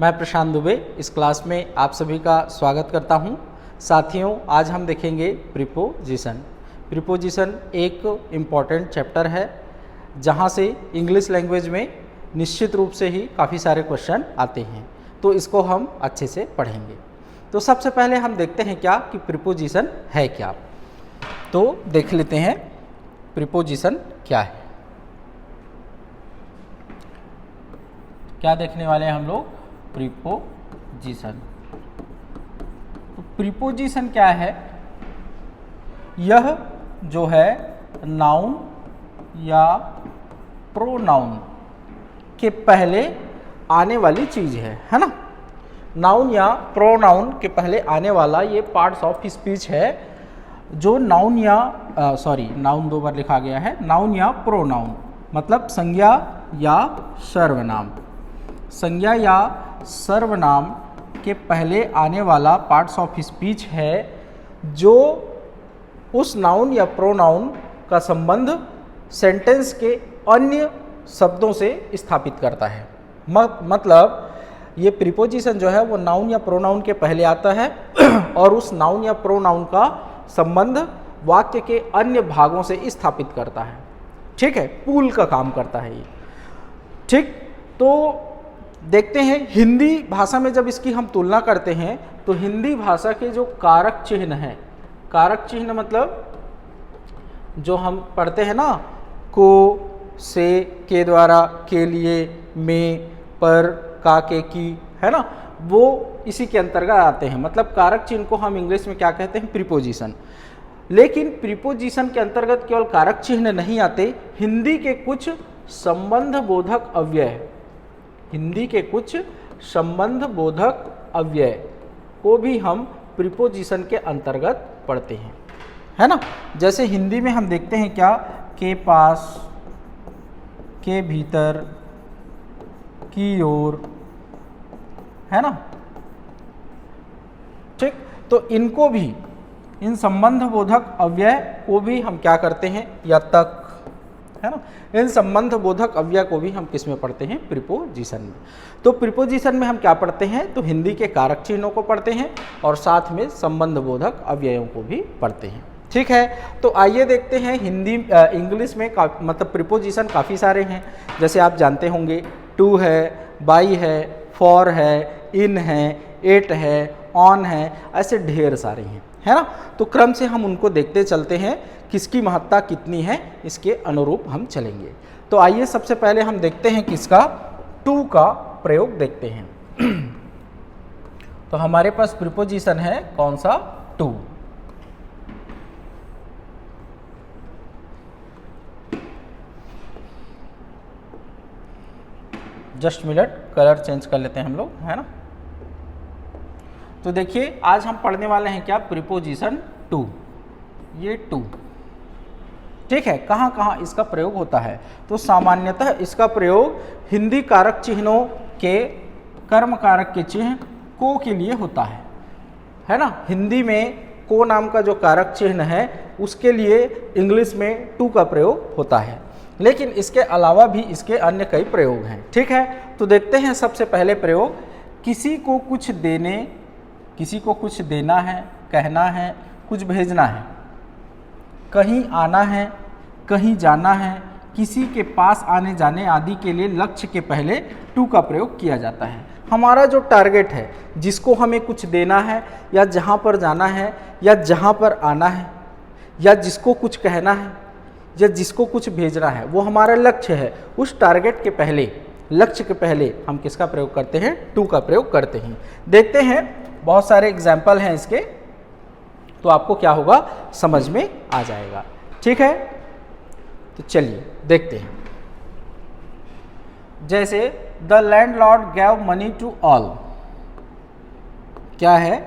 मैं प्रशांत दुबे इस क्लास में आप सभी का स्वागत करता हूं। साथियों, आज हम देखेंगे प्रीपोजिशन। प्रीपोजिशन एक इम्पॉर्टेंट चैप्टर है जहां से इंग्लिश लैंग्वेज में निश्चित रूप से ही काफ़ी सारे क्वेश्चन आते हैं, तो इसको हम अच्छे से पढ़ेंगे। तो सबसे पहले हम देखते हैं क्या कि प्रीपोजिशन है क्या। तो देख लेते हैं प्रीपोजिशन क्या है। क्या देखने वाले हैं हम लोग? प्रीपोजिशन। तो प्रीपोजिशन क्या है? यह जो है नाउन या प्रोनाउन के पहले आने वाली चीज है ना। नाउन या प्रोनाउन के पहले आने वाला ये पार्ट्स ऑफ स्पीच है जो नाउन या नाउन दो बार लिखा गया है। नाउन या प्रोनाउन मतलब संज्ञा या सर्वनाम। संज्ञा या सर्वनाम के पहले आने वाला पार्ट्स ऑफ स्पीच है जो उस नाउन या प्रोनाउन का संबंध सेंटेंस के अन्य शब्दों से स्थापित करता है। मतलब ये प्रीपोजिशन जो है वो नाउन या प्रोनाउन के पहले आता है और उस नाउन या प्रोनाउन का संबंध वाक्य के अन्य भागों से स्थापित करता है। ठीक है, पुल का काम करता है ये। ठीक, तो देखते हैं हिंदी भाषा में जब इसकी हम तुलना करते हैं तो हिंदी भाषा के जो कारक चिन्ह हैं, कारक चिन्ह मतलब जो हम पढ़ते हैं ना, को, से, के द्वारा, के लिए, में, पर, का, के, की, है ना, वो इसी के अंतर्गत आते हैं। मतलब कारक चिन्ह को हम इंग्लिश में क्या कहते हैं? प्रीपोजिशन। लेकिन प्रीपोजिशन के अंतर्गत केवल कारक चिन्ह नहीं आते, हिंदी के कुछ संबंध बोधक अव्यय, हिंदी के कुछ संबंध बोधक अव्यय को भी हम प्रीपोजिशन के अंतर्गत पढ़ते हैं, है ना। जैसे हिंदी में हम देखते हैं क्या, के पास, के भीतर, की ओर, है ना। ठीक, तो इनको भी, इन संबंध बोधक अव्यय को भी हम क्या करते हैं? या तक, है ना, इन संबंध बोधक अव्यय को भी हम किस में पढ़ते हैं? प्रीपोजिशन में। तो प्रीपोजिशन में हम क्या पढ़ते हैं? तो हिंदी के कारक चिन्हों को पढ़ते हैं और साथ में संबंध बोधक अव्ययों को भी पढ़ते हैं। ठीक है, तो आइए देखते हैं हिंदी इंग्लिश में मतलब प्रीपोजिशन काफ़ी सारे हैं। जैसे आप जानते होंगे, टू है, बाई है, फॉर है, इन है, एट है, ऑन है, ऐसे ढेर सारे हैं, है ना। तो क्रम से हम उनको देखते चलते हैं, किसकी महत्ता कितनी है इसके अनुरूप हम चलेंगे। तो आइए सबसे पहले हम देखते हैं किसका? टू का प्रयोग देखते हैं। तो हमारे पास प्रीपोजिशन है कौन सा? To. Just minute, colour change कर लेते हैं हम लोग, है ना। तो देखिए आज हम पढ़ने वाले हैं क्या? Preposition to. ये टू, ठीक है, कहाँ कहाँ इसका प्रयोग होता है? तो सामान्यतः इसका प्रयोग हिंदी कारक चिन्हों के कर्म कारक के चिन्ह को के लिए होता है ना। हिंदी में को नाम का जो कारक चिन्ह है उसके लिए इंग्लिश में टू का प्रयोग होता है, लेकिन इसके अलावा भी इसके अन्य कई प्रयोग हैं। ठीक है, तो देखते हैं सबसे पहले प्रयोग। किसी को कुछ देने, किसी को कुछ देना है, कहना है, कुछ भेजना है, कहीं आना है, कहीं जाना है, किसी के पास आने जाने आदि के लिए लक्ष्य के पहले टू का प्रयोग किया जाता है। हमारा जो टारगेट है, जिसको हमें कुछ देना है या जहाँ पर जाना है या जहाँ पर आना है या जिसको कुछ कहना है या जिसको कुछ भेजना है, वो हमारा लक्ष्य है। उस टारगेट के पहले, लक्ष्य के पहले हम किसका प्रयोग करते हैं? टू का प्रयोग करते हैं। देखते हैं, बहुत सारे एग्जाम्पल हैं इसके, तो आपको क्या होगा? समझ में आ जाएगा। ठीक है, तो चलिए देखते हैं। जैसे the landlord gave money to all. क्या है?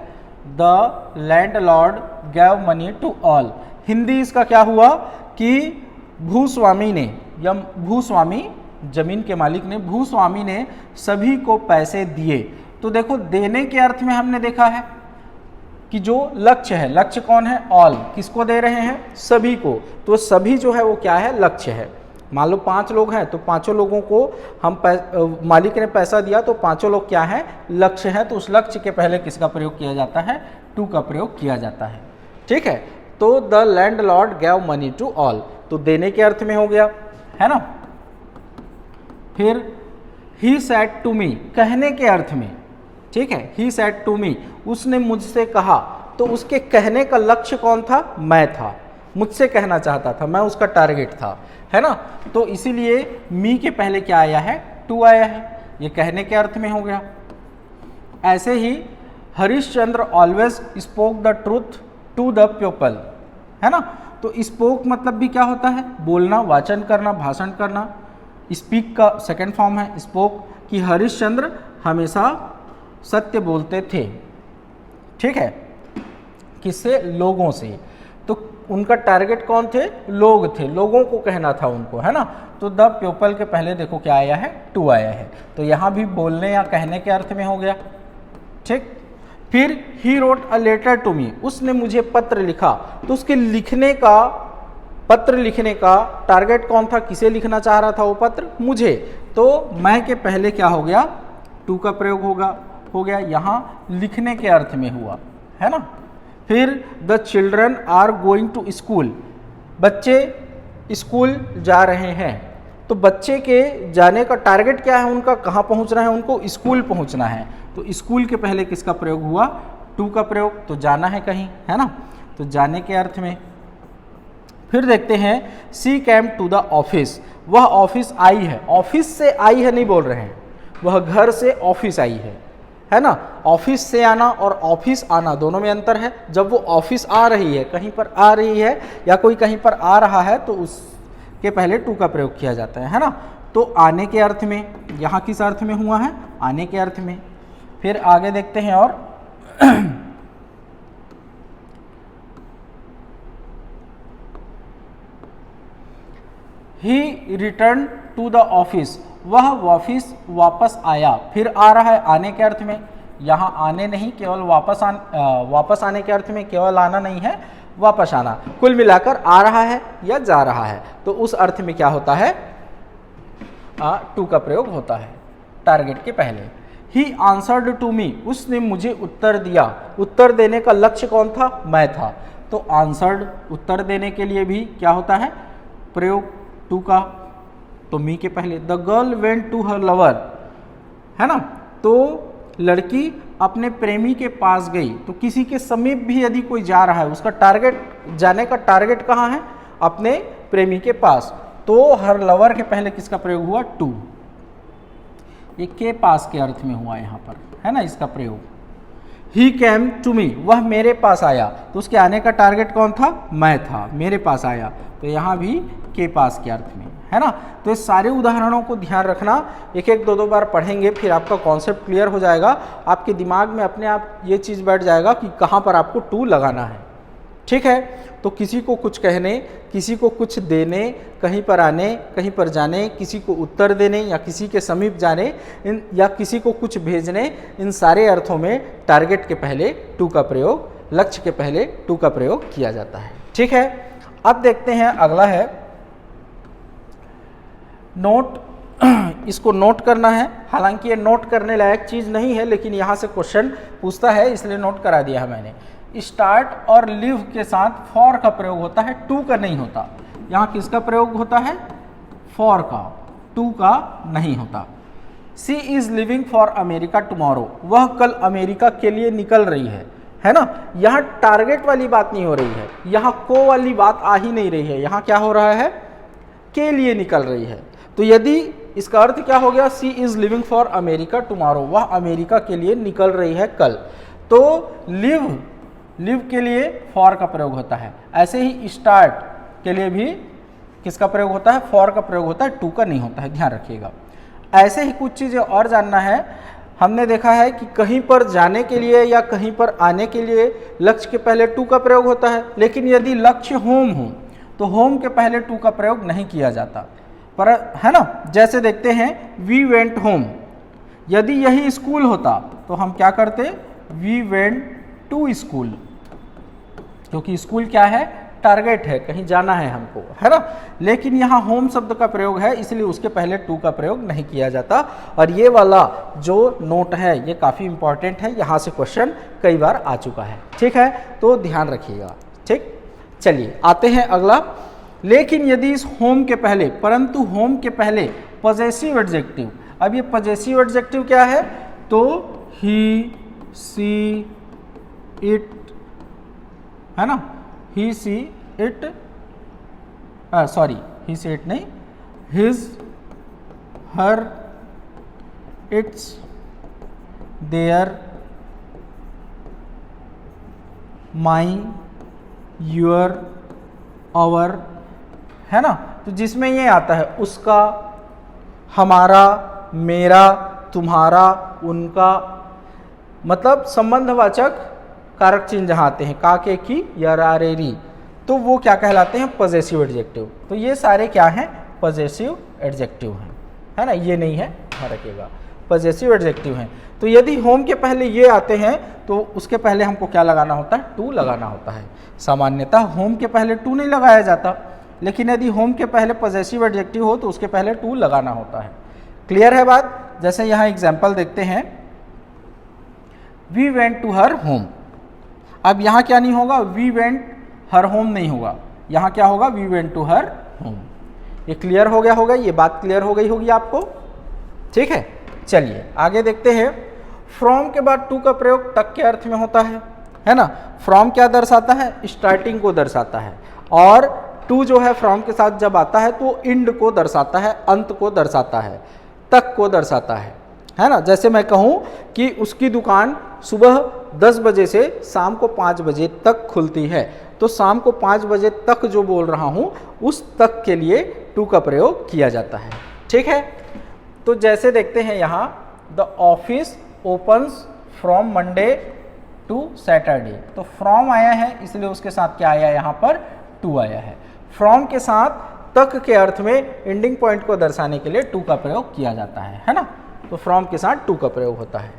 The landlord gave money to all. Hindi इसका क्या हुआ कि भूस्वामी ने, या भूस्वामी जमीन के मालिक ने, भूस्वामी ने सभी को पैसे दिए। तो देखो, देने के अर्थ में हमने देखा है कि जो लक्ष्य है, लक्ष्य कौन है? ऑल। किसको दे रहे हैं? सभी को। तो सभी जो है वो क्या है? लक्ष्य है। मान लो 5 लोग हैं तो पांचों लोगों को हम मालिक ने पैसा दिया तो पांचों लोग क्या हैं, लक्ष्य हैं, तो उस लक्ष्य के पहले किसका प्रयोग किया जाता है, टू का प्रयोग किया जाता है। ठीक है, तो the landlord gave money to all, तो देने के अर्थ में हो गया, है ना। फिर ही सेड टू मी, कहने के अर्थ में, ठीक है, ही सेड टू मी, उसने मुझसे कहा, तो उसके कहने का लक्ष्य कौन था, मैं था, मुझसे कहना चाहता था, मैं उसका टारगेट था, है ना। तो इसीलिए मी के पहले क्या आया है, टू आया है, ये कहने के अर्थ में हो गया। ऐसे ही Harishchandra always spoke the truth to the people, है ना। तो स्पोक मतलब भी क्या होता है, बोलना, वाचन करना, भाषण करना। स्पीक का सेकंड फॉर्म है स्पोक, कि हरिश्चंद्र हमेशा सत्य बोलते थे, ठीक है, किससे, लोगों से। तो उनका टारगेट कौन थे, लोग थे, लोगों को कहना था उनको, है ना। तो द पीपल के पहले देखो क्या आया है, टू आया है, तो यहाँ भी बोलने या कहने के अर्थ में हो गया, ठीक। फिर he wrote a letter to me, उसने मुझे पत्र लिखा, तो उसके लिखने का, पत्र लिखने का टारगेट कौन था, किसे लिखना चाह रहा था वो पत्र, मुझे। तो मैं के पहले क्या हो गया, टू का प्रयोग हो गया, यहाँ लिखने के अर्थ में हुआ, है ना। फिर the children are going to school, बच्चे स्कूल जा रहे हैं, तो बच्चे के जाने का टारगेट क्या है उनका, कहाँ पहुँचना है उनको, स्कूल पहुँचना है, तो स्कूल के पहले किसका प्रयोग हुआ, टू का प्रयोग, तो जाना है कहीं, है ना, तो जाने के अर्थ में। फिर देखते हैं सी कैम टू द ऑफिस, वह ऑफिस आई है, ऑफिस से आई है नहीं बोल रहे हैं, वह घर से ऑफिस आई है ना। ऑफिस से आना और ऑफिस आना दोनों में अंतर है। जब वो ऑफिस आ रही है, कहीं पर आ रही है या कोई कहीं पर आ रहा है, तो उसके पहले टू का प्रयोग किया जाता है ना। तो आने के अर्थ में, यहाँ किस अर्थ में हुआ है, आने के अर्थ में। फिर आगे देखते हैं और ही रिटर्न टू द ऑफिस, वह ऑफिस वापस आया, फिर आ रहा है आने के अर्थ में, यहाँ आने नहीं, केवल वापस आने के अर्थ में, केवल आना नहीं है, वापस आना, कुल मिलाकर आ रहा है या जा रहा है, तो उस अर्थ में क्या होता है, टू का प्रयोग होता है टारगेट के पहले। ही आंसर्ड टू मी, उसने मुझे उत्तर दिया, उत्तर देने का लक्ष्य कौन था, मैं था, तो आंसर्ड उत्तर देने के लिए भी क्या होता है, प्रयोग टू का, तो मी के पहले। The girl went to her lover, है ना, तो लड़की अपने प्रेमी के पास गई, तो किसी के समीप भी यदि कोई जा रहा है, उसका टारगेट, जाने का टारगेट कहाँ है, अपने प्रेमी के पास, तो हर लवर के पहले किसका प्रयोग हुआ, टू, ये के पास के अर्थ में हुआ यहाँ पर, है ना, इसका प्रयोग। ही कैम टू मी, वह मेरे पास आया, तो उसके आने का टारगेट कौन था, मैं था, मेरे पास आया, तो यहाँ भी के पास के अर्थ में, है ना। तो इस सारे उदाहरणों को ध्यान रखना, एक एक दो बार पढ़ेंगे, फिर आपका कॉन्सेप्ट क्लियर हो जाएगा, आपके दिमाग में अपने आप ये चीज़ बैठ जाएगा कि कहाँ पर आपको टू लगाना है, ठीक है। तो किसी को कुछ कहने, किसी को कुछ देने, कहीं पर आने, कहीं पर जाने, किसी को उत्तर देने या किसी के समीप जाने, या किसी को कुछ भेजने, इन सारे अर्थों में टारगेट के पहले टू का प्रयोग, लक्ष्य के पहले टू का प्रयोग किया जाता है, ठीक है। अब देखते हैं अगला है नोट, इसको नोट करना है, हालांकि ये नोट करने लायक चीज़ नहीं है, लेकिन यहाँ से क्वेश्चन पूछता है इसलिए नोट करा दिया है मैंने। स्टार्ट और लिव के साथ फॉर का प्रयोग होता है, टू का नहीं होता। यहाँ किसका प्रयोग होता है, फॉर का, टू का नहीं होता। She is living for America tomorrow, वह कल अमेरिका के लिए निकल रही है ना। यहाँ टारगेट वाली बात नहीं हो रही है, यहाँ को वाली बात आ ही नहीं रही है, यहाँ क्या हो रहा है, के लिए निकल रही है। तो यदि इसका अर्थ क्या हो गया, she is living for America tomorrow, वह अमेरिका के लिए निकल रही है कल, तो लिव के लिए फॉर का प्रयोग होता है। ऐसे ही स्टार्ट के लिए भी किसका प्रयोग होता है, फॉर का प्रयोग होता है, टू का नहीं होता है, ध्यान रखिएगा। ऐसे ही कुछ चीज़ें और जानना है, हमने देखा है कि कहीं पर जाने के लिए या कहीं पर आने के लिए लक्ष्य के पहले टू का प्रयोग होता है, लेकिन यदि लक्ष्य होम हो तो होम के पहले टू का प्रयोग नहीं किया जाता, पर है ना। जैसे देखते हैं वी वेंट होम, यदि यही स्कूल होता तो हम क्या करते, वी वेंट टू स्कूल, क्योंकि स्कूल क्या है, टारगेट है, कहीं जाना है हमको, है ना। लेकिन यहाँ होम शब्द का प्रयोग है, इसलिए उसके पहले टू का प्रयोग नहीं किया जाता। और ये वाला जो नोट है ये काफ़ी इंपॉर्टेंट है, यहाँ से क्वेश्चन कई बार आ चुका है, ठीक है, तो ध्यान रखिएगा। ठीक, चलिए आते हैं अगला। लेकिन यदि इस होम के पहले, परंतु होम के पहले पॉजेसिव एडजेक्टिव, अब ये पॉजेसिव एडजेक्टिव क्या है, तो ही, सी, इट, है ना, he, she, it, sorry he, she, it नहीं, his, her, its, their, my, your, our, है ना। तो जिसमें ये आता है उसका, हमारा, मेरा, तुम्हारा, उनका, मतलब संबंधवाचक कारक चिन्ह जहाँ आते हैं का, के, की या रा, रे, री, तो वो क्या कहलाते हैं, पॉजेसिव एडजेक्टिव। तो ये सारे क्या हैं, पॉजेसिव एडजेक्टिव हैं, है ना, ये नहीं है, ध्यान रखिएगा, पॉजेसिव एडजेक्टिव हैं। तो यदि होम के पहले ये आते हैं तो उसके पहले हमको क्या लगाना होता है, टू लगाना होता है। सामान्यतः होम के पहले टू नहीं लगाया जाता, लेकिन यदि होम के पहले पॉजेसिव एडजेक्टिव हो तो उसके पहले टू लगाना होता है। क्लियर है बात। जैसे यहाँ एग्जाम्पल देखते हैं, we went to her home. अब यहाँ क्या नहीं होगा, वी वेंट हर होम नहीं होगा, यहाँ क्या होगा, we went to her home. ये क्लियर हो गया होगा, ये बात क्लियर हो गई होगी आपको, ठीक है। चलिए आगे देखते हैं। फ्रॉम के बाद टू का प्रयोग तक के अर्थ में होता है ना। फ्रॉम क्या दर्शाता है, स्टार्टिंग को दर्शाता है, और टू जो है फ्रॉम के साथ जब आता है तो एंड को दर्शाता है, अंत को दर्शाता है, तक को दर्शाता है ना। जैसे मैं कहूँ कि उसकी दुकान सुबह 10 बजे से शाम को 5 बजे तक खुलती है, तो शाम को 5 बजे तक जो बोल रहा हूँ उस तक के लिए टू का प्रयोग किया जाता है, ठीक है। तो जैसे देखते हैं यहाँ, the office opens from Monday to Saturday, तो फ्रॉम आया है इसलिए उसके साथ क्या आया, यहाँ पर टू आया है। फ्रॉम के साथ तक के अर्थ में एंडिंग पॉइंट को दर्शाने के लिए टू का प्रयोग किया जाता है ना। तो फ्रॉम के साथ टू का प्रयोग होता है।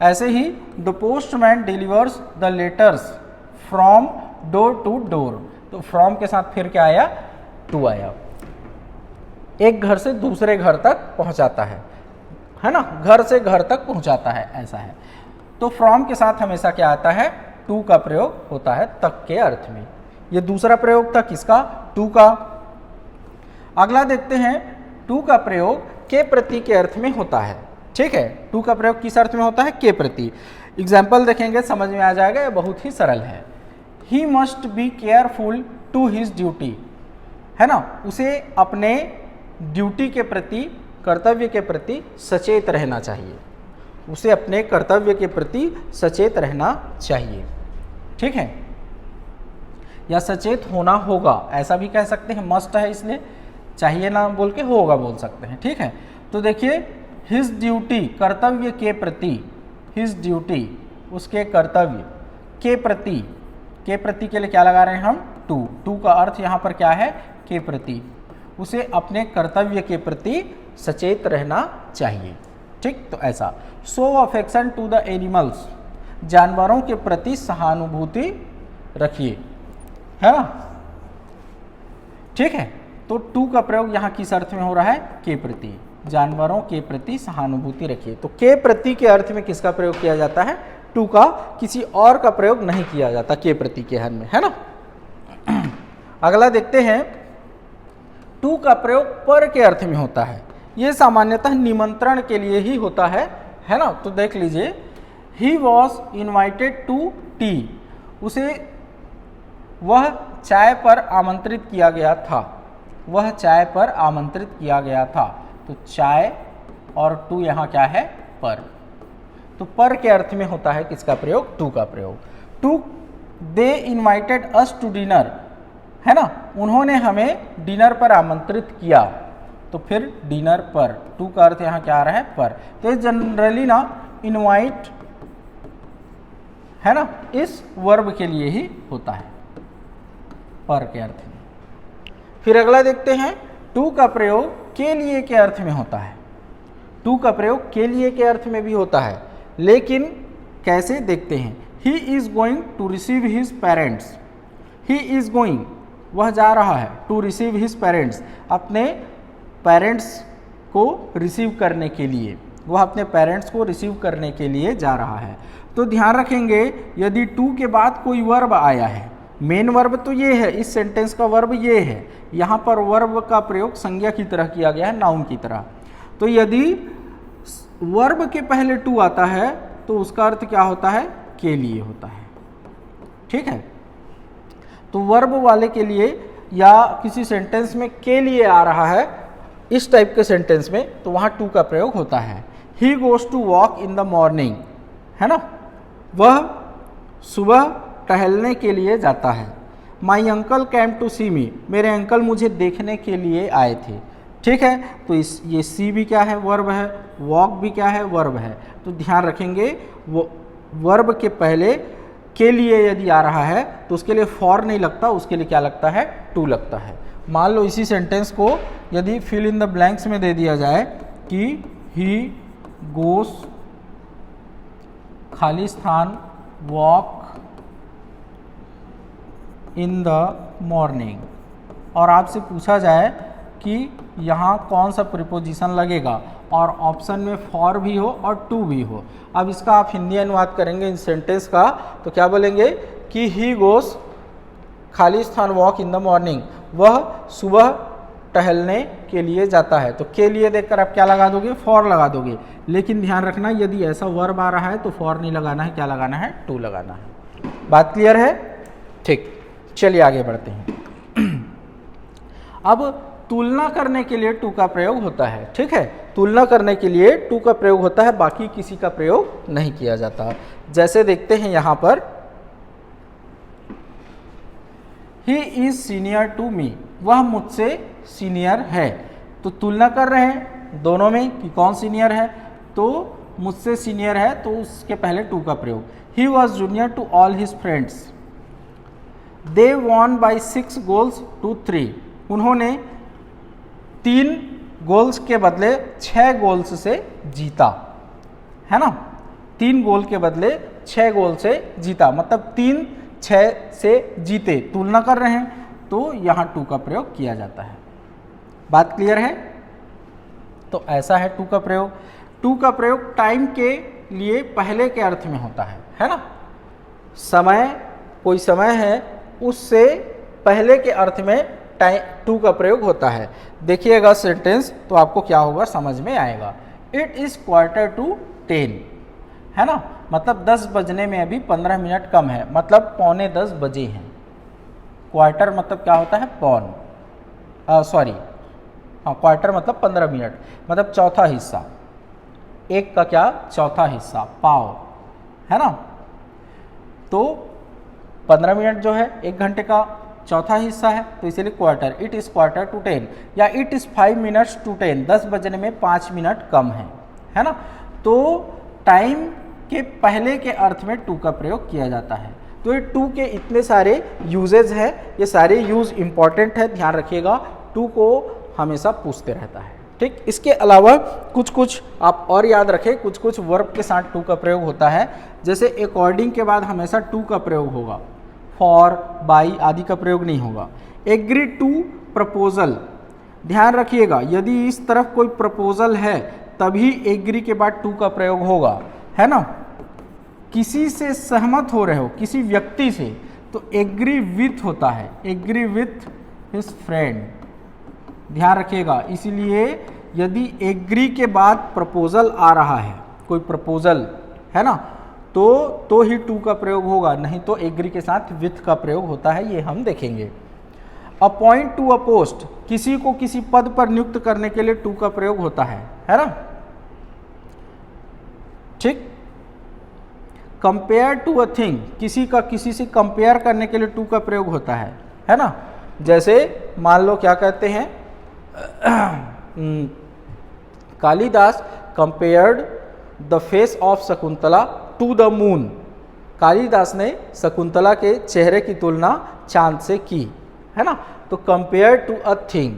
ऐसे ही the postman delivers the letters from door to door, तो फ्रॉम के साथ फिर क्या आया, टू आया। एक घर से दूसरे घर तक पहुंचाता है ना, घर से घर तक पहुंचाता है, ऐसा है। तो फ्रॉम के साथ हमेशा क्या आता है, टू का प्रयोग होता है तक के अर्थ में। ये दूसरा प्रयोग था किसका, टू का। अगला देखते हैं, टू का प्रयोग के प्रति के अर्थ में होता है, ठीक है। टू का प्रयोग किस अर्थ में होता है, के प्रति। एग्जाम्पल देखेंगे समझ में आ जाएगा, ये बहुत ही सरल है। He must be careful to his duty, है ना, उसे अपने ड्यूटी के प्रति, कर्तव्य के प्रति सचेत रहना चाहिए, उसे अपने कर्तव्य के प्रति सचेत रहना चाहिए, ठीक है, या सचेत होना होगा, ऐसा भी कह सकते हैं। मस्ट है इसलिए चाहिए ना बोल के होगा बोल सकते हैं, ठीक है। तो देखिए, हिज ड्यूटी कर्तव्य के प्रति, हिज ड्यूटी उसके कर्तव्य के प्रति, के प्रति के लिए क्या लगा रहे हैं हम, टू। टू का अर्थ यहाँ पर क्या है, के प्रति, उसे अपने कर्तव्य के प्रति सचेत रहना चाहिए, ठीक। तो ऐसा, show affection to the animals, जानवरों के प्रति सहानुभूति रखिए, है ना, ठीक है। तो टू का प्रयोग यहाँ किस अर्थ में हो रहा है, के प्रति, जानवरों के प्रति सहानुभूति रखिए। तो के प्रति के अर्थ में किसका प्रयोग किया जाता है, टू का, किसी और का प्रयोग नहीं किया जाता के प्रति के अर्थ में, है ना। अगला देखते हैं, टू का प्रयोग पर के अर्थ में होता है। ये सामान्यतः निमंत्रण के लिए ही होता है ना। तो देख लीजिए, he was invited to tea, उसे वह चाय पर आमंत्रित किया गया था, वह चाय पर आमंत्रित किया गया था। तो चाय और टू यहाँ क्या है, पर। तो पर के अर्थ में होता है किसका प्रयोग, टू का प्रयोग। To, they invited us to dinner, है ना, उन्होंने हमें डिनर पर आमंत्रित किया, तो फिर डिनर पर, टू का अर्थ यहाँ क्या आ रहा है, पर। तो जनरली ना इनवाइट, है ना, इस वर्ब के लिए ही होता है, पर के अर्थ में। फिर अगला देखते हैं, टू का प्रयोग के लिए के अर्थ में होता है। टू का प्रयोग के लिए के अर्थ में भी होता है, लेकिन कैसे देखते हैं। He is going to receive his parents, he is going वह जा रहा है टू रिसीव हिज पेरेंट्स, अपने पेरेंट्स को रिसीव करने के लिए, वह अपने पेरेंट्स को रिसीव करने के लिए जा रहा है। तो ध्यान रखेंगे यदि टू के बाद कोई वर्ब आया है, मेन वर्ब तो ये है, इस सेंटेंस का वर्ब ये है, यहाँ पर वर्ब का प्रयोग संज्ञा की तरह किया गया है, नाउन की तरह। तो यदि वर्ब के पहले टू आता है तो उसका अर्थ क्या होता है, के लिए होता है। ठीक है, तो वर्ब वाले के लिए या किसी सेंटेंस में के लिए आ रहा है, इस टाइप के सेंटेंस में, तो वहाँ टू का प्रयोग होता है। He goes to walk in the morning, है ना, वह सुबह टहलने के लिए जाता है। My uncle came to see me, मेरे अंकल मुझे देखने के लिए आए थे। ठीक है, तो ये सी भी क्या है, वर्ब है, वॉक भी क्या है, वर्ब है। तो ध्यान रखेंगे वो वर्ब के पहले के लिए यदि आ रहा है तो उसके लिए फॉर नहीं लगता, उसके लिए क्या लगता है, टू लगता है। मान लो इसी सेंटेंस को यदि फिल इन द ब्लैंक्स में दे दिया जाए कि ही गोस खाली स्थान वॉक इन द मॉर्निंग, और आपसे पूछा जाए कि यहाँ कौन सा प्रीपोजिशन लगेगा और ऑप्शन में फॉर भी हो और टू भी हो। अब इसका आप हिंदी अनुवाद करेंगे इन सेंटेंस का तो क्या बोलेंगे कि ही गोस खाली स्थान वॉक इन द मॉर्निंग, वह सुबह टहलने के लिए जाता है। तो के लिए देखकर आप क्या लगा दोगे, फॉर लगा दोगे। लेकिन ध्यान रखना यदि ऐसा वर्ब आ रहा है तो फॉर नहीं लगाना है, क्या लगाना है, टू लगाना है। बात क्लियर है? ठीक, चलिए आगे बढ़ते हैं। अब तुलना करने के लिए टू का प्रयोग होता है। ठीक है, तुलना करने के लिए टू का प्रयोग होता है, बाकी किसी का प्रयोग नहीं किया जाता। जैसे देखते हैं यहाँ पर, he is senior to me, वह मुझसे सीनियर है। तो तुलना कर रहे हैं दोनों में कि कौन सीनियर है, तो मुझसे सीनियर है तो उसके पहले टू का प्रयोग। He was junior to all his friends, they won by 6 goals to 3, उन्होंने 3 गोल्स के बदले 6 गोल्स से जीता, है ना, 3 गोल के बदले 6 गोल से जीता, मतलब 3-6 से जीते। तुलना कर रहे हैं तो यहाँ टू का प्रयोग किया जाता है। बात क्लियर है? तो ऐसा है टू का प्रयोग। टू का प्रयोग टाइम के लिए पहले के अर्थ में होता है ना, समय, कोई समय है उससे पहले के अर्थ में टू का प्रयोग होता है। देखिएगा सेंटेंस तो आपको क्या होगा, समझ में आएगा। इट इज़ 9:45, है ना, मतलब 10 बजने में अभी 15 मिनट कम है, मतलब 9:45 बजे हैं। क्वार्टर मतलब क्या होता है, पौन, सॉरी हाँ, क्वार्टर मतलब 15 मिनट, मतलब चौथा हिस्सा, एक का क्या, चौथा हिस्सा, पाव, है ना। तो 15 मिनट जो है 1 घंटे का चौथा हिस्सा है, तो इसीलिए क्वार्टर। इट इज़ 9:45 या इट इज़ 5 minutes to 10, 10 बजने में 5 मिनट कम है ना। तो टाइम के पहले के अर्थ में टू का प्रयोग किया जाता है। तो ये टू के इतने सारे यूजेज हैं, ये सारे यूज इंपॉर्टेंट है, ध्यान रखिएगा। टू को हमेशा पूछते रहता है। ठीक, इसके अलावा कुछ कुछ आप और याद रखें, कुछ कुछ वर्ब के साथ टू का प्रयोग होता है। जैसे अकॉर्डिंग के बाद हमेशा टू का प्रयोग होगा, फॉर, बाई आदि का प्रयोग नहीं होगा। एग्री टू प्रपोजल, ध्यान रखिएगा यदि इस तरफ कोई प्रपोजल है तभी एग्री के बाद टू का प्रयोग होगा, है ना। किसी से सहमत हो रहे हो, किसी व्यक्ति से, तो एग्री विथ होता है, एग्री विथ हिज फ्रेंड, ध्यान रखिएगा। इसीलिए यदि एग्री के बाद प्रपोजल आ रहा है, कोई प्रपोजल, है ना, तो ही टू का प्रयोग होगा, नहीं तो एग्री के साथ विथ का प्रयोग होता है, ये हम देखेंगे। अपॉइंट टू अ पोस्ट, किसी को किसी पद पर नियुक्त करने के लिए टू का प्रयोग होता है ना। ठीक। कंपेयर टू अ थिंग, किसी का किसी से कंपेयर करने के लिए टू का प्रयोग होता है ना। जैसे मान लो क्या कहते हैं, Kalidas compared the face of Shakuntala to the moon, Kalidas ने शकुंतला के चेहरे की तुलना चांद से की, है ना। तो कंपेयर टू अ थिंग,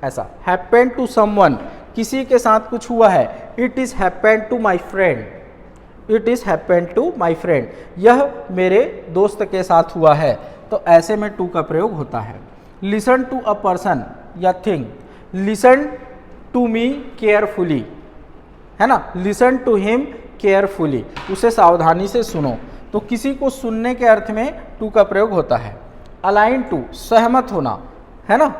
ऐसा। हैपेन टू समवन, किसी के साथ कुछ हुआ है, it is happen to my friend, it is happen to my friend, यह मेरे दोस्त के साथ हुआ है, तो ऐसे में टू का प्रयोग होता है। लिसन टू अ पर्सन या thing, listen to me carefully, है ना, लिसन टू हिम केयरफुली, उसे सावधानी से सुनो। तो किसी को सुनने के अर्थ में टू का प्रयोग होता है। अलाइन टू, सहमत होना, है ना,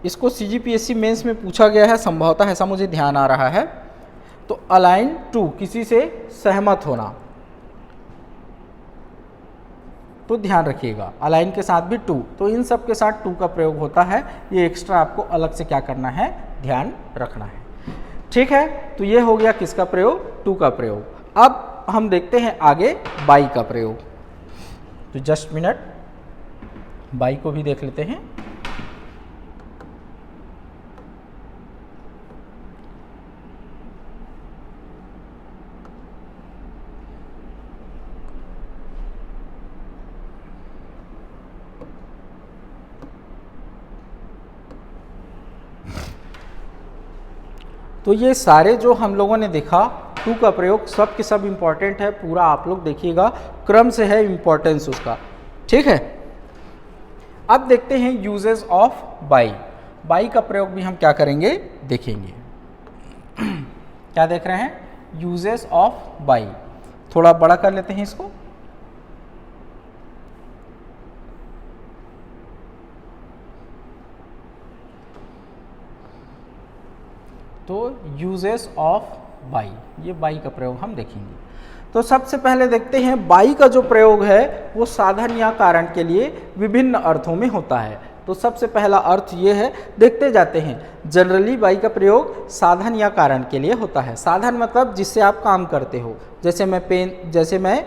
इसको सीजीपीएससी मेंस में पूछा गया है संभवतः, ऐसा मुझे ध्यान आ रहा है। तो अलाइन टू, किसी से सहमत होना, तो ध्यान रखिएगा अलाइन के साथ भी टू, तो इन सब के साथ टू का प्रयोग होता है। ये एक्स्ट्रा आपको अलग से क्या करना है, ध्यान रखना है। ठीक है, तो ये हो गया किसका प्रयोग, टू का प्रयोग। अब हम देखते हैं आगे बाई का प्रयोग। तो जस्ट मिनट, बाई को भी देख लेते हैं। तो ये सारे जो हम लोगों ने देखा टू का प्रयोग, सब के सब इम्पॉर्टेंट है, पूरा आप लोग देखिएगा, क्रम से है इम्पॉर्टेंस उसका। ठीक है, अब देखते हैं यूजेस ऑफ बाई। बाई का प्रयोग भी हम क्या करेंगे, देखेंगे। क्या देख रहे हैं, यूजेस ऑफ बाई। थोड़ा बड़ा कर लेते हैं इसको। तो यूजेस ऑफ बाई, ये बाई का प्रयोग हम देखेंगे। तो सबसे पहले देखते हैं बाई का जो प्रयोग है वो साधन या कारण के लिए विभिन्न अर्थों में होता है। तो सबसे पहला अर्थ ये है, देखते जाते हैं। जनरली बाई का प्रयोग साधन या कारण के लिए होता है। साधन मतलब जिससे आप काम करते हो, जैसे मैं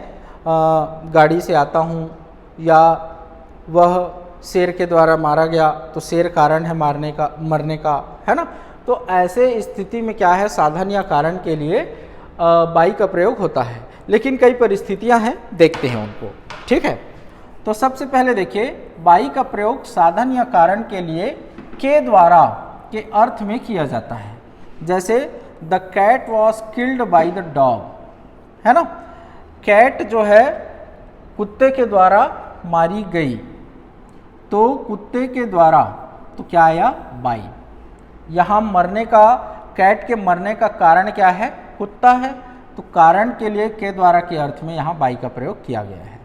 गाड़ी से आता हूँ, या वह शेर के द्वारा मारा गया तो शेर कारण है मरने का, है ना। तो ऐसे स्थिति में क्या है, साधन या कारण के लिए बाई का प्रयोग होता है। लेकिन कई परिस्थितियां हैं, देखते हैं उनको। ठीक है, तो सबसे पहले देखिए, बाई का प्रयोग साधन या कारण के लिए के द्वारा के अर्थ में किया जाता है। जैसे the cat was killed by the dog, है ना, कैट जो है कुत्ते के द्वारा मारी गई, तो कुत्ते के द्वारा, तो क्या आया, बाई। यहाँ मरने का, कैट के मरने का कारण क्या है, कुत्ता है, तो कारण के लिए के द्वारा के अर्थ में यहाँ बाई का प्रयोग किया गया है।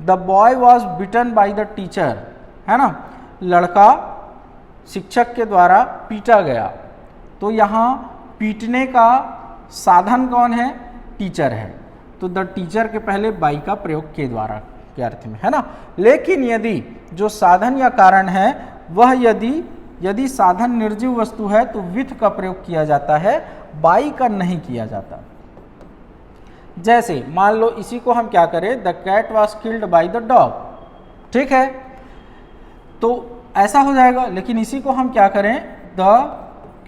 The boy was bitten by the teacher, है ना, लड़का शिक्षक के द्वारा पीटा गया, तो यहाँ पीटने का साधन कौन है, टीचर है, तो द टीचर के पहले बाई का प्रयोग के द्वारा के अर्थ में, है ना। लेकिन यदि जो साधन या कारण है वह यदि साधन निर्जीव वस्तु है तो विथ का प्रयोग किया जाता है, बाई का नहीं किया जाता। जैसे मान लो इसी को हम क्या करें, the cat was killed by the dog, ठीक है, तो ऐसा हो जाएगा। लेकिन इसी को हम क्या करें, the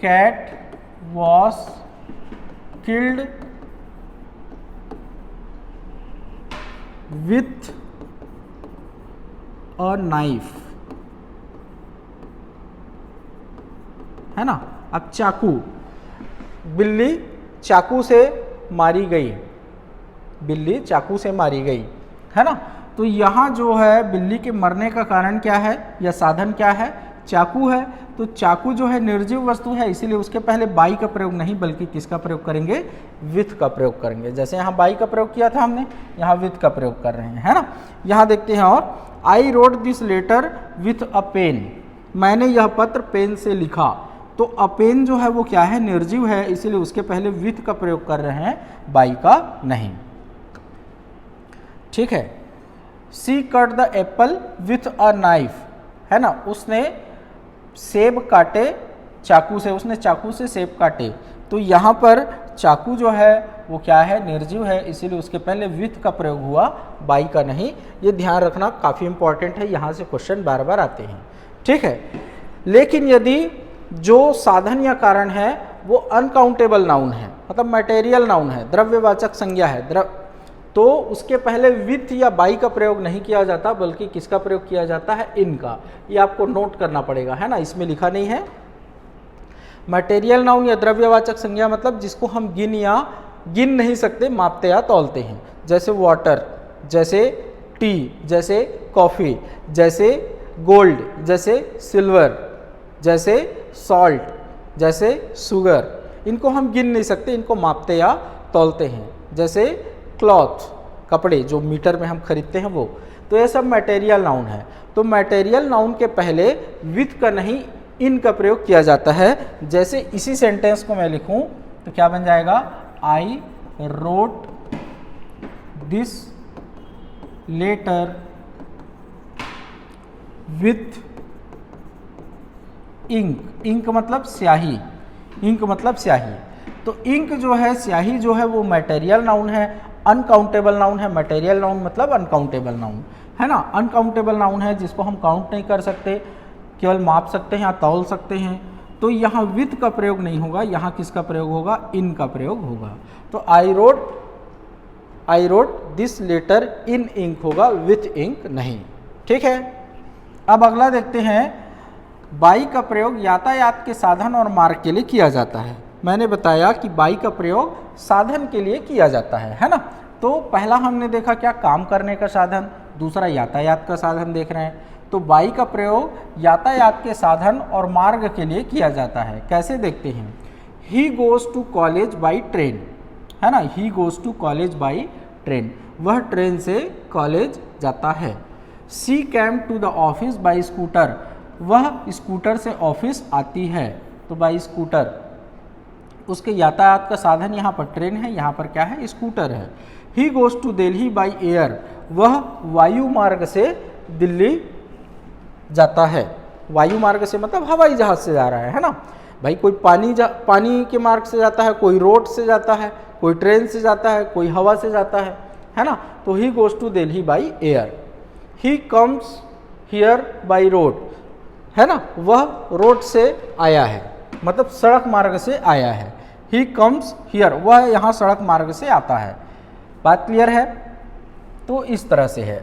cat was killed with a knife, है ना। अब चाकू, बिल्ली चाकू से मारी गई, बिल्ली चाकू से मारी गई, है ना। तो यहाँ जो है बिल्ली के मरने का कारण क्या है या साधन क्या है, चाकू है। तो चाकू जो है निर्जीव वस्तु है, इसीलिए उसके पहले बाई का प्रयोग नहीं बल्कि किसका प्रयोग करेंगे, विथ का प्रयोग करेंगे। जैसे यहाँ बाई का प्रयोग किया था हमने, यहाँ विथ का प्रयोग कर रहे हैं, है ना। यहाँ देखते हैं, और I wrote this letter with a pen, मैंने यह पत्र पेन से लिखा। तो अ पेन जो है वो क्या है, निर्जीव है, इसीलिए उसके पहले विथ का प्रयोग कर रहे हैं, बाई का नहीं। ठीक है, she cut the apple with a knife, है ना, उसने सेब काटे चाकू से, उसने चाकू से सेब काटे। तो यहाँ पर चाकू जो है वो क्या है, निर्जीव है, इसीलिए उसके पहले विथ का प्रयोग हुआ, बाई का नहीं। ये ध्यान रखना काफ़ी इंपॉर्टेंट है, यहाँ से क्वेश्चन बार बार आते हैं। ठीक है, लेकिन यदि जो साधन या कारण है वो अनकाउंटेबल नाउन है, मतलब मटेरियल नाउन है, द्रव्यवाचक संज्ञा है, तो उसके पहले विथ या बाई का प्रयोग नहीं किया जाता, बल्कि किसका प्रयोग किया जाता है, इनका। ये आपको नोट करना पड़ेगा, है ना, इसमें लिखा नहीं है। मटेरियल नाउन या द्रव्यवाचक संज्ञा मतलब जिसको हम गिन नहीं सकते, मापते या तौलते हैं। जैसे वाटर, जैसे टी, जैसे कॉफ़ी, जैसे गोल्ड, जैसे सिल्वर, जैसे सॉल्ट, जैसे शुगर, इनको हम गिन नहीं सकते, इनको मापते या तौलते हैं। जैसे क्लॉथ, कपड़े जो मीटर में हम खरीदते हैं वो। तो ये सब मटेरियल नाउन है। तो मटेरियल नाउन के पहले विथ का नहीं इन का प्रयोग किया जाता है। जैसे इसी सेंटेंस को मैं लिखूं तो क्या बन जाएगा, I wrote this letter with ink. Ink मतलब स्याही, इंक मतलब स्याही। तो इंक जो है, स्याही जो है, वो मटेरियल नाउन है, अनकाउंटेबल नाउन है। मटेरियल नाउन मतलब अनकाउंटेबल नाउन है ना, अनकाउंटेबल नाउन है जिसको हम काउंट नहीं कर सकते, केवल माप सकते हैं या तौल सकते हैं। तो यहाँ विथ का प्रयोग नहीं होगा, यहाँ किसका प्रयोग होगा, इन का प्रयोग होगा। तो I wrote this letter in ink होगा, विथ इंक नहीं। ठीक है, अब अगला देखते हैं। बाई का प्रयोग यातायात के साधन और मार्ग के लिए किया जाता है। मैंने बताया कि बाई का प्रयोग साधन के लिए किया जाता है ना। तो पहला हमने देखा क्या, काम करने का साधन, दूसरा यातायात का साधन देख रहे हैं। तो बाई का प्रयोग यातायात के साधन और मार्ग के लिए किया जाता है। कैसे देखते हैं, he goes to college by train, है ना, he goes to college by train, वह ट्रेन से कॉलेज जाता है। She came to the office by scooter, वह स्कूटर से ऑफिस आती है। तो बाई स्कूटर, उसके यातायात का साधन यहाँ पर ट्रेन है, यहाँ पर क्या है, स्कूटर है। He goes to Delhi by air, वह वायु मार्ग से दिल्ली जाता है। वायु मार्ग से मतलब हवाई जहाज से जा रहा है ना भाई। कोई पानी के मार्ग से जाता है, कोई रोड से जाता है, कोई ट्रेन से जाता है, कोई हवा से जाता है ना। तो he goes to Delhi by air. He comes here by road, है ना, वह रोड से आया है, मतलब सड़क मार्ग से आया है। ही कम्स हियर, वह यहाँ सड़क मार्ग से आता है। बात क्लियर है। तो इस तरह से है।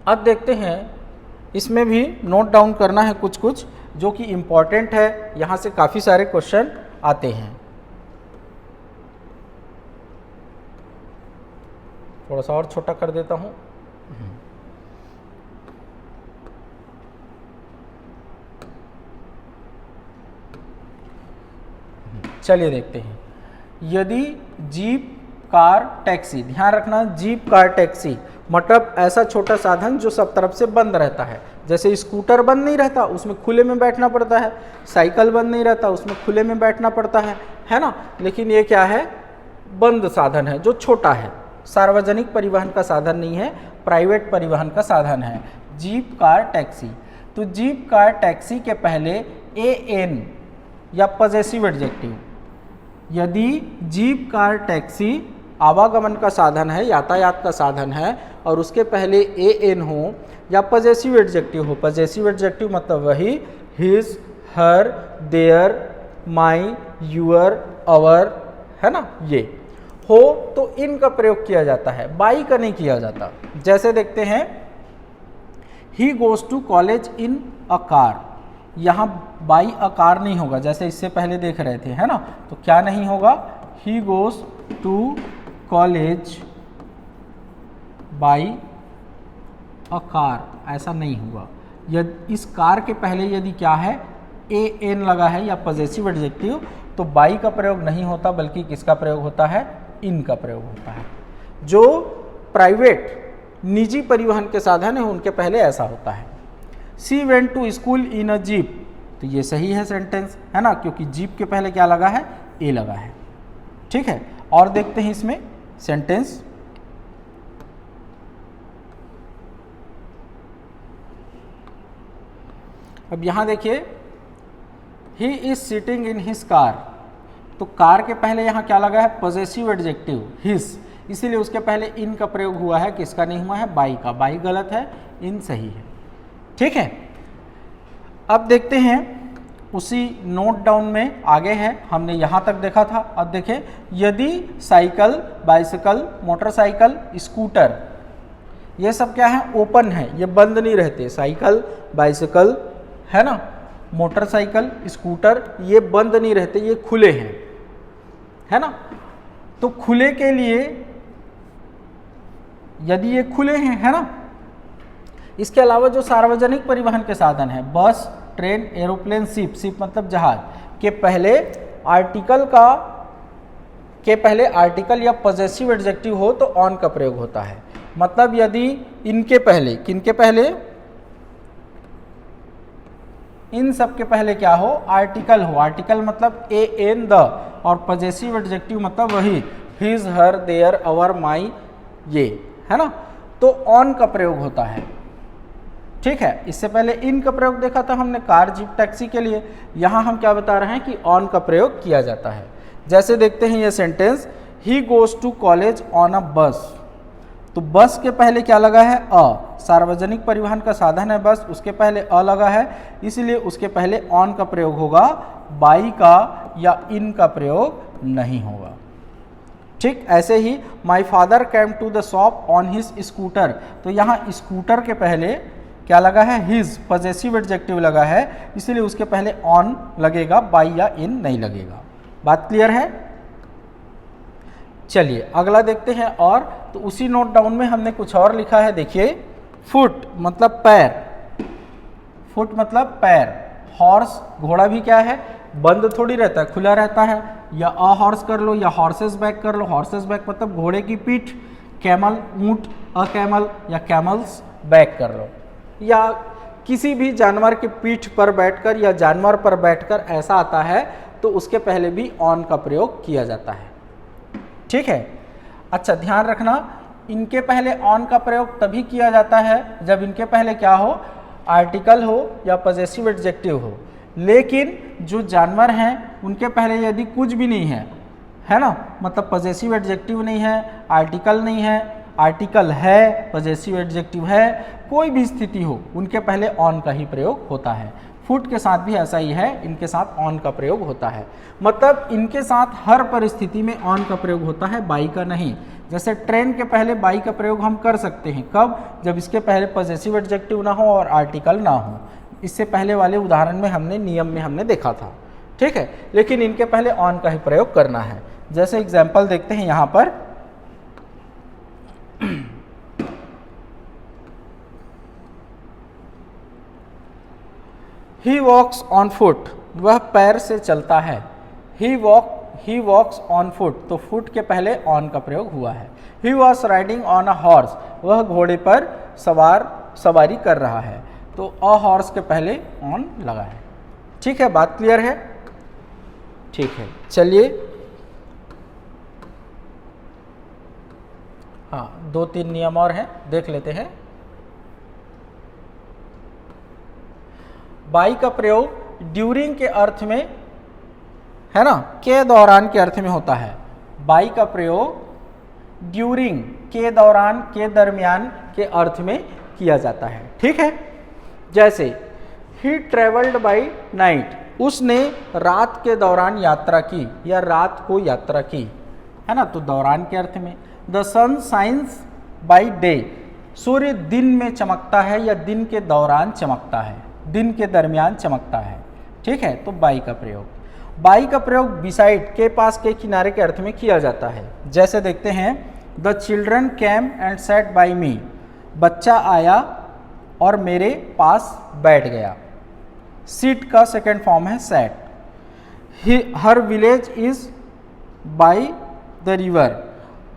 अब देखते हैं, इसमें भी नोट डाउन करना है कुछ कुछ जो कि इम्पॉर्टेंट है, यहाँ से काफ़ी सारे क्वेश्चन आते हैं। थोड़ा सा और छोटा कर देता हूँ। चलिए देखते हैं। यदि जीप, कार, टैक्सी, ध्यान रखना जीप, कार, टैक्सी मतलब ऐसा छोटा साधन जो सब तरफ से बंद रहता है। जैसे स्कूटर बंद नहीं रहता, उसमें खुले में बैठना पड़ता है। साइकिल बंद नहीं रहता, उसमें खुले में बैठना पड़ता है ना। लेकिन ये क्या है, बंद साधन है जो छोटा है, सार्वजनिक परिवहन का साधन नहीं है, प्राइवेट परिवहन का साधन है जीप, कार, टैक्सी। तो जीप, कार, टैक्सी के पहले एन या पजेसिव एडजेक्टिव। यदि जीप, कार, टैक्सी आवागमन का साधन है, यातायात का साधन है, और उसके पहले एन हो या पजेसिव एडजेक्टिव हो। पजेसिव एडजेक्टिव मतलब वही his, her, their, my, your, our, है ना, ये हो तो इनका प्रयोग किया जाता है, बाई का नहीं किया जाता। जैसे देखते हैं, he goes to college in a car, यहाँ बाई अ कार नहीं होगा, जैसे इससे पहले देख रहे थे, है ना। तो क्या नहीं होगा, he goes to college by a car, ऐसा नहीं होगा। यदि इस कार के पहले यदि क्या है, एन लगा है या पजेसिव एडजेक्टिव, तो बाई का प्रयोग नहीं होता, बल्कि किसका प्रयोग होता है, इन का प्रयोग होता है। जो प्राइवेट निजी परिवहन के साधन है उनके पहले ऐसा होता है। She went to school in a jeep, तो ये सही है सेंटेंस, है ना, क्योंकि जीप के पहले क्या लगा है, ए लगा है। ठीक है, और देखते हैं इसमें सेंटेंस। अब यहां देखिए, he is sitting in his car, तो कार के पहले यहाँ क्या लगा है, पॉजेसिव एडजेक्टिव हिज, इसीलिए उसके पहले इन का प्रयोग हुआ है, किसका नहीं हुआ है, बाई का। बाई गलत है, इन सही है। ठीक है, अब देखते हैं उसी नोट डाउन में आगे है, हमने यहाँ तक देखा था। अब देखें, यदि साइकिल, बाइसिकल, मोटरसाइकिल, स्कूटर, ये सब क्या है, ओपन है, ये बंद नहीं रहते। साइकिल, बाइसिकल, है ना, मोटरसाइकिल, स्कूटर, ये बंद नहीं रहते, ये खुले हैं, है ना। तो खुले के लिए, यदि ये खुले हैं, है ना, इसके अलावा जो सार्वजनिक परिवहन के साधन है, बस, ट्रेन, एरोप्लेन, शिप, शिप मतलब जहाज, के पहले आर्टिकल या पॉजेसिव एडजेक्टिव हो तो ऑन का प्रयोग होता है। मतलब यदि इनके पहले, किनके पहले, इन सब के पहले क्या हो, आर्टिकल हो, आर्टिकल मतलब ए, एन, द, और पॉजेसिव एडजेक्टिव मतलब वही हिज, हर, देयर, अवर, माई, ये, है ना, तो ऑन का प्रयोग होता है। ठीक है, इससे पहले इन का प्रयोग देखा था हमने कार, जीप, टैक्सी के लिए। यहाँ हम क्या बता रहे हैं कि ऑन का प्रयोग किया जाता है। जैसे देखते हैं ये sentence, he goes to college on a bus. तो बस के पहले क्या लगा है, अ, सार्वजनिक परिवहन का साधन है बस, उसके पहले अ लगा है, इसलिए उसके पहले ऑन का प्रयोग होगा, बाई का या इन का प्रयोग नहीं होगा। ठीक, ऐसे ही my father came to the shop on his scooter. तो यहाँ स्कूटर के पहले क्या लगा है, हिज, पॉजेसिव एडजेक्टिव लगा है, इसलिए उसके पहले ऑन लगेगा, बाई या इन नहीं लगेगा। बात क्लियर है? चलिए अगला देखते हैं। और तो उसी नोट डाउन में हमने कुछ और लिखा है, देखिए, फुट मतलब पैर, फुट मतलब पैर। हॉर्स, घोड़ा भी क्या है, बंद थोड़ी रहता है, खुला रहता है, या अ हॉर्स कर लो या हॉर्सेस बैक कर लो। हॉर्सेस बैक मतलब घोड़े की पीठ, कैमल ऊंट, अ कैमल या कैमल्स बैक कर लो, या किसी भी जानवर की पीठ पर बैठकर या जानवर पर बैठकर ऐसा आता है तो उसके पहले भी ऑन का प्रयोग किया जाता है। ठीक है, अच्छा ध्यान रखना, इनके पहले ऑन का प्रयोग तभी किया जाता है जब इनके पहले क्या हो, आर्टिकल हो या पॉजेसिव एडजेक्टिव हो। लेकिन जो जानवर हैं उनके पहले यदि कुछ भी नहीं है ना, मतलब पॉजेसिव एडजेक्टिव नहीं है, आर्टिकल नहीं है, आर्टिकल है, पॉजेसिव एडजेक्टिव है, कोई भी स्थिति हो, उनके पहले ऑन का ही प्रयोग होता है। फुट के साथ भी ऐसा ही है, इनके साथ ऑन का प्रयोग होता है। मतलब इनके साथ हर परिस्थिति में ऑन का प्रयोग होता है, बाई का नहीं। जैसे ट्रेन के पहले बाई का प्रयोग हम कर सकते हैं, कब, जब इसके पहले पॉजेसिव एडजेक्टिव ना हो और आर्टिकल ना हो। इससे पहले वाले उदाहरण में हमने नियम में हमने देखा था। ठीक है, लेकिन इनके पहले ऑन का ही प्रयोग करना है। जैसे एग्जाम्पल देखते हैं यहाँ पर, ही वॉक्स ऑन फुट, वह पैर से चलता है। ही वॉक्स ऑन फुट, तो फुट के पहले ऑन का प्रयोग हुआ है। He was riding on a horse, वह घोड़े पर सवारी कर रहा है, तो अ हॉर्स के पहले ऑन लगा है। ठीक है, बात क्लियर है? ठीक है, चलिए, हाँ 2-3 नियम और हैं, देख लेते हैं। बाई का प्रयोग ड्यूरिंग के अर्थ में, है ना, के दौरान के अर्थ में होता है। बाई का प्रयोग ड्यूरिंग, के दौरान, के दरमियान के अर्थ में किया जाता है। ठीक है, जैसे ही ट्रेवल्ड बाई नाइट, उसने रात के दौरान यात्रा की या रात को यात्रा की, है ना, तो दौरान के अर्थ में। The sun shines by day, सूर्य दिन में चमकता है या दिन के दौरान चमकता है, दिन के दरमियान चमकता है। ठीक है, तो बाई का प्रयोग। बाई का प्रयोग बिसाइड, के पास, के किनारे के अर्थ में किया जाता है। जैसे देखते हैं, the children came and sat by me, बच्चा आया और मेरे पास बैठ गया। सीट का सेकेंड फॉर्म है sat. Her village is by the river,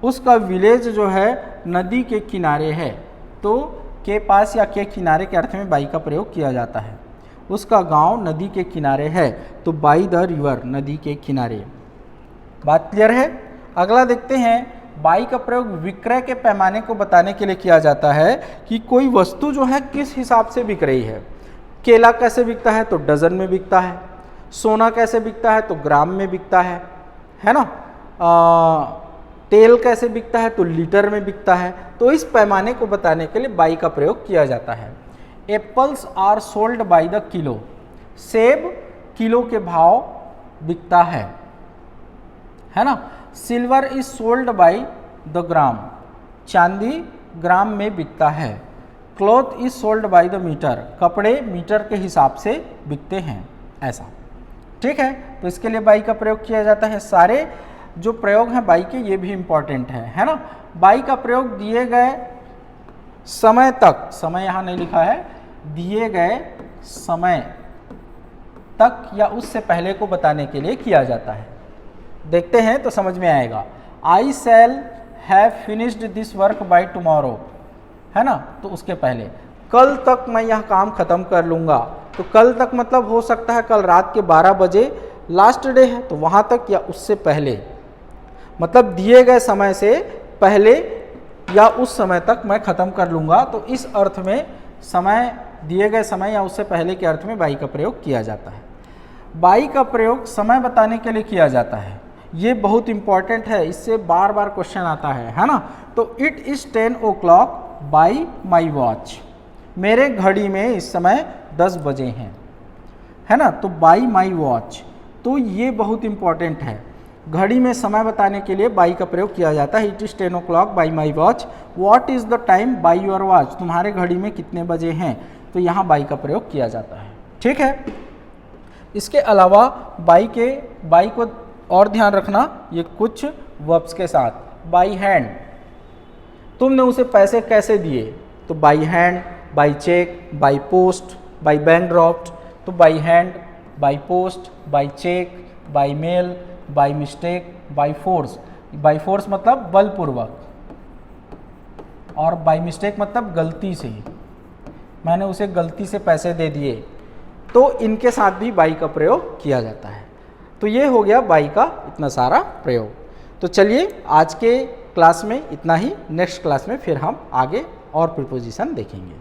उसका विलेज जो है नदी के किनारे है, तो के पास या के किनारे के अर्थ में बाई का प्रयोग किया जाता है। उसका गांव नदी के किनारे है, तो बाई द रिवर, नदी के किनारे। बात क्लियर है? अगला देखते हैं, बाई का प्रयोग विक्रय के पैमाने को बताने के लिए किया जाता है कि कोई वस्तु जो है किस हिसाब से बिक रही है। केला कैसे बिकता है, तो डजन में बिकता है। सोना कैसे बिकता है, तो ग्राम में बिकता है ना। तेल कैसे बिकता है, तो लीटर में बिकता है। तो इस पैमाने को बताने के लिए बाई का प्रयोग किया जाता है। Apples are sold by the kilo, सेब किलो के भाव बिकता है ना। Silver is sold by the gram, चांदी ग्राम में बिकता है। Cloth is sold by the metre, कपड़े मीटर के हिसाब से बिकते हैं, ऐसा। ठीक है, तो इसके लिए बाई का प्रयोग किया जाता है। सारे जो प्रयोग हैं बाई के, ये भी इम्पॉर्टेंट है ना। बाई का प्रयोग दिए गए समय तक, समय यहाँ नहीं लिखा है, दिए गए समय तक या उससे पहले को बताने के लिए किया जाता है। देखते हैं तो समझ में आएगा। I shall have finished this work by tomorrow, है ना, तो उसके पहले कल तक मैं यह काम खत्म कर लूँगा। तो कल तक मतलब हो सकता है कल रात के 12 बजे लास्ट डे है, तो वहाँ तक या उससे पहले, मतलब दिए गए समय से पहले या उस समय तक मैं ख़त्म कर लूँगा। तो इस अर्थ में समय, दिए गए समय या उससे पहले के अर्थ में बाई का प्रयोग किया जाता है। बाई का प्रयोग समय बताने के लिए किया जाता है। ये बहुत इंपॉर्टेंट है, इससे बार बार क्वेश्चन आता है ना। तो it is 10 o'clock by my watch, मेरे घड़ी में इस समय 10 बजे हैं, है ना। तो बाई माई वॉच, तो ये बहुत इंपॉर्टेंट है। घड़ी में समय बताने के लिए बाई का प्रयोग किया जाता है। It is 10 o'clock by my watch. What is the time by your watch, तुम्हारे घड़ी में कितने बजे हैं, तो यहाँ बाई का प्रयोग किया जाता है। ठीक है। इसके अलावा बाई को और ध्यान रखना, ये कुछ वर्ब्स के साथ। बाई हैंड, तुमने उसे पैसे कैसे दिए, तो by hand, by cheque, by post, by bank draft. तो by hand, by post, by cheque, by mail, by mistake, by force. By force मतलब बलपूर्वक, और बाई मिस्टेक मतलब गलती से, मैंने उसे गलती से पैसे दे दिए, तो इनके साथ भी बाई का प्रयोग किया जाता है। तो ये हो गया बाई का इतना सारा प्रयोग। तो चलिए आज के क्लास में इतना ही, नेक्स्ट क्लास में फिर हम आगे और प्रीपोजिशन देखेंगे।